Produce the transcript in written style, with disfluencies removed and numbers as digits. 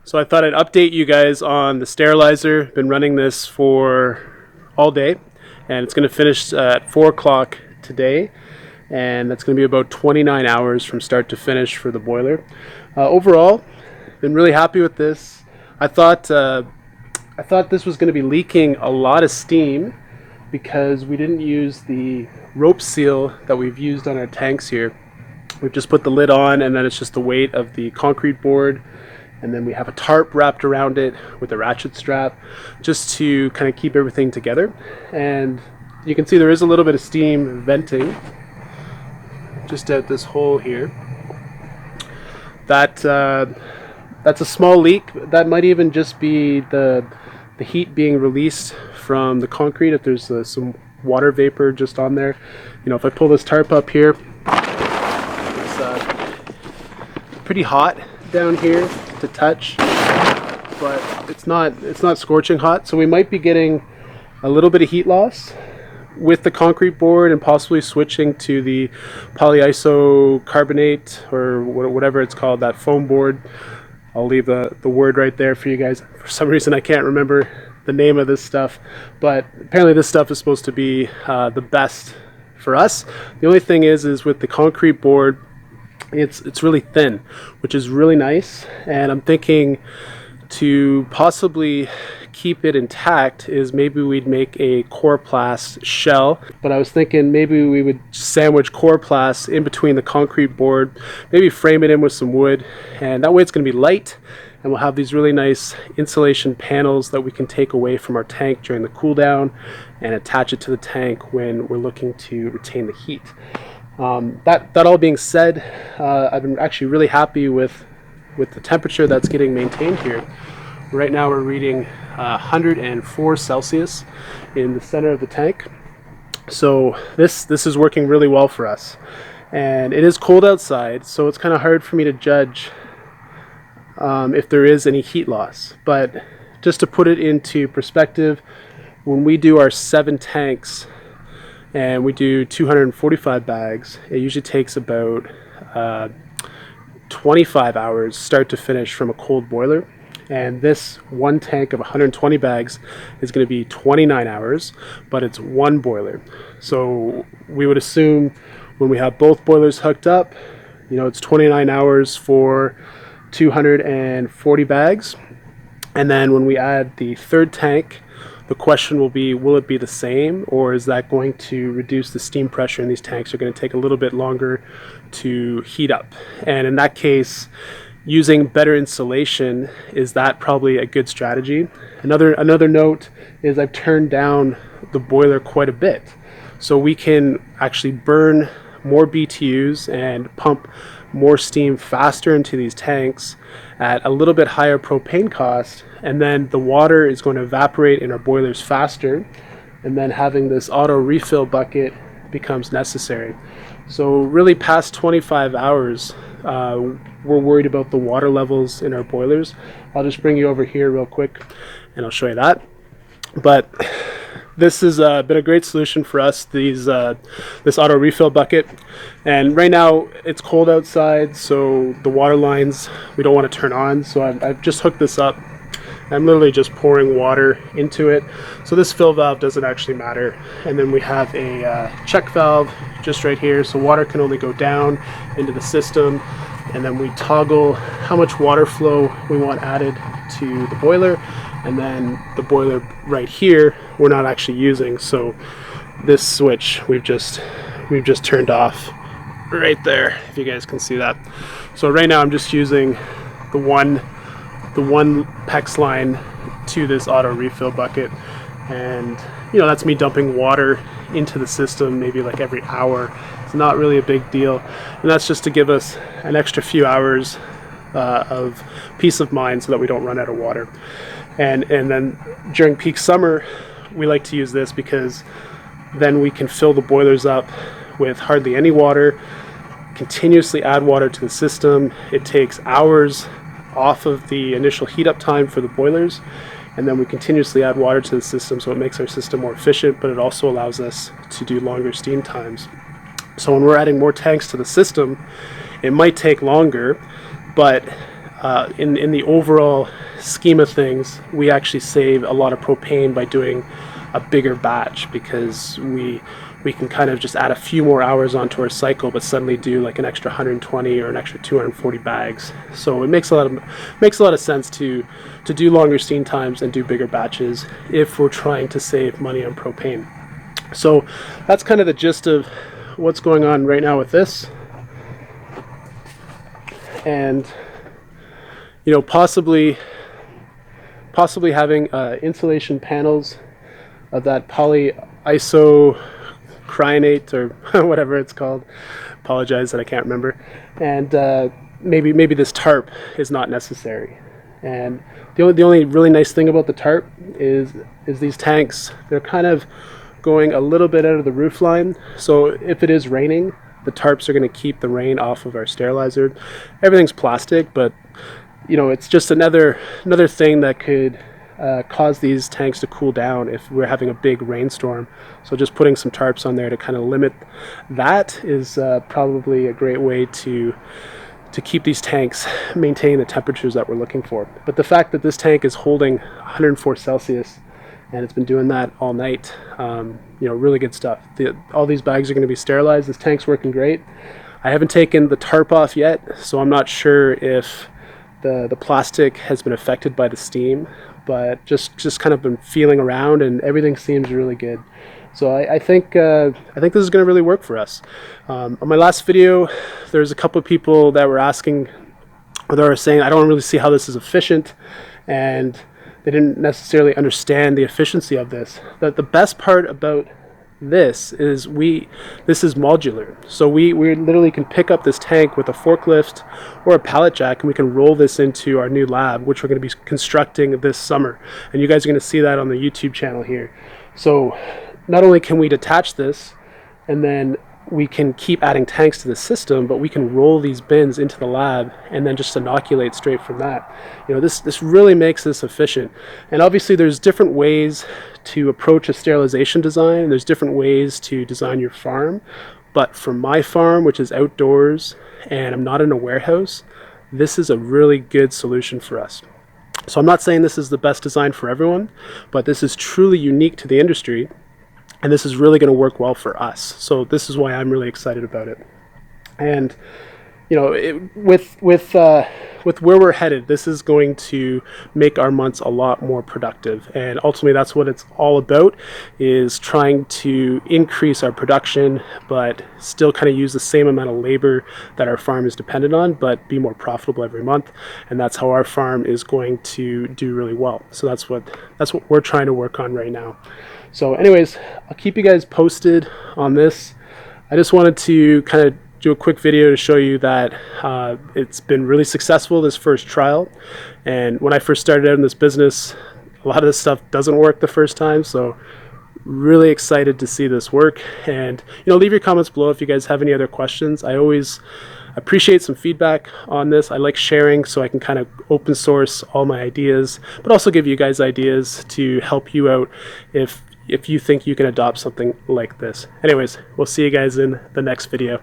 So I thought I'd update you guys on the sterilizer. Been running this for all day, and it's going to finish at 4 o'clock today, and that's going to be about 29 hours from start to finish for the boiler. Overall, been really happy with this. I thought this was going to be leaking a lot of steam because we didn't use the rope seal that we've used on our tanks here. We've just put the lid on, and then it's just the weight of the concrete board, and then we have a tarp wrapped around it with a ratchet strap just to kind of keep everything together. And you can see there is a little bit of steam venting just at this hole here. That's a small leak. That might even just be the heat being released from the concrete if there's some water vapor just on there. You know, if I pull this tarp up here, it's pretty hot down here to touch, but it's not scorching hot, so we might be getting a little bit of heat loss with the concrete board and possibly switching to the polyisocarbonate or whatever it's called, that foam board. I'll leave the word right there for you guys. For some reason I can't remember the name of this stuff, but apparently this stuff is supposed to be the best for us. The only thing is with the concrete board, it's really thin, which is really nice, and I'm thinking to possibly keep it intact is maybe we'd make a Coroplast shell, but I was thinking maybe we would sandwich Coroplast in between the concrete board, maybe frame it in with some wood, and that way it's going to be light, and we'll have these really nice insulation panels that we can take away from our tank during the cool down and attach it to the tank when we're looking to retain the heat. That all being said, I've been actually really happy with the temperature that's getting maintained here. Right now we're reading 104 Celsius in the center of the tank. So this is working really well for us. And it is cold outside, so it's kind of hard for me to judge if there is any heat loss. But just to put it into perspective, when we do our 7 tanks and we do 245 bags, it usually takes about 25 hours start to finish from a cold boiler. And this one tank of 120 bags is going to be 29 hours, but it's one boiler. So we would assume when we have both boilers hooked up, you know, it's 29 hours for 240 bags. And then when we add the third tank, the question will be, will it be the same, or is that going to reduce the steam pressure in these tanks? Are going to take a little bit longer to heat up. And in that case, using better insulation, is that probably a good strategy? Another note is I've turned down the boiler quite a bit, so we can actually burn more BTUs and pump more steam faster into these tanks at a little bit higher propane cost, and then the water is going to evaporate in our boilers faster, and then having this auto refill bucket becomes necessary. So really past 25 hours, we're worried about the water levels in our boilers. I'll just bring you over here real quick and I'll show you that. But this has been a great solution for us, this auto refill bucket. And right now it's cold outside, so the water lines we don't want to turn on. So I've just hooked this up. I'm literally just pouring water into it. So this fill valve doesn't actually matter. And then we have a check valve just right here. So water can only go down into the system. And then we toggle how much water flow we want added to the boiler. And then the boiler right here, we're not actually using. So this switch we've just turned off right there, if you guys can see that. So right now I'm just using the one PEX line to this auto refill bucket, and you know, that's me dumping water into the system maybe like every hour, It's not really a big deal, and that's just to give us an extra few hours of peace of mind so that we don't run out of water. And then during peak summer, we like to use this because then we can fill the boilers up with hardly any water, continuously add water to the system. It takes hours off of the initial heat up time for the boilers, and then we continuously add water to the system, so it makes our system more efficient, but it also allows us to do longer steam times. So when we're adding more tanks to the system, it might take longer, but in the overall scheme of things, we actually save a lot of propane by doing a bigger batch, because we can kind of just add a few more hours onto our cycle, but suddenly do like an extra 120 or an extra 240 bags. So it makes a lot of sense to do longer steam times and do bigger batches if we're trying to save money on propane. So that's kind of the gist of what's going on right now with this. And possibly having insulation panels of that polyisocyanates or whatever it's called. Apologize that I can't remember. And maybe this tarp is not necessary. And the only really nice thing about the tarp is these tanks. They're kind of going a little bit out of the roof line. So if it is raining, the tarps are going to keep the rain off of our sterilizer. Everything's plastic, but it's just another thing that could cause these tanks to cool down if we're having a big rainstorm. So just putting some tarps on there to kind of limit that is probably a great way to keep these tanks maintaining the temperatures that we're looking for. But the fact that this tank is holding 104 Celsius and it's been doing that all night, really good stuff. All these bags are going to be sterilized. This tank's working great. I haven't taken the tarp off yet, so I'm not sure if the plastic has been affected by the steam, but just kind of been feeling around, and everything seems really good. So I think this is going to really work for us. On my last video, there's a couple of people that were asking, or they were saying, I don't really see how this is efficient, and they didn't necessarily understand the efficiency of this. The best part about this is this is modular. So we literally can pick up this tank with a forklift or a pallet jack, and we can roll this into our new lab, which we're going to be constructing this summer. And you guys are going to see that on the YouTube channel here. So not only can we detach this and then we can keep adding tanks to the system, but we can roll these bins into the lab and then just inoculate straight from that. This really makes this efficient. And obviously there's different ways to approach a sterilization design. There's different ways to design your farm. But for my farm, which is outdoors and I'm not in a warehouse, this is a really good solution for us. So I'm not saying this is the best design for everyone, but this is truly unique to the industry. And this is really going to work well for us. So this is why I'm really excited about it. And with where we're headed, this is going to make our months a lot more productive. And ultimately, that's what it's all about: is trying to increase our production, but still kind of use the same amount of labor that our farm is dependent on, but be more profitable every month. And that's how our farm is going to do really well. So that's what we're trying to work on right now. So anyways, I'll keep you guys posted on this. I just wanted to kind of do a quick video to show you that it's been really successful, this first trial. And when I first started out in this business, a lot of this stuff doesn't work the first time. So really excited to see this work. And leave your comments below if you guys have any other questions. I always appreciate some feedback on this. I like sharing, so I can kind of open source all my ideas, but also give you guys ideas to help you out if you think you can adopt something like this. Anyways, we'll see you guys in the next video.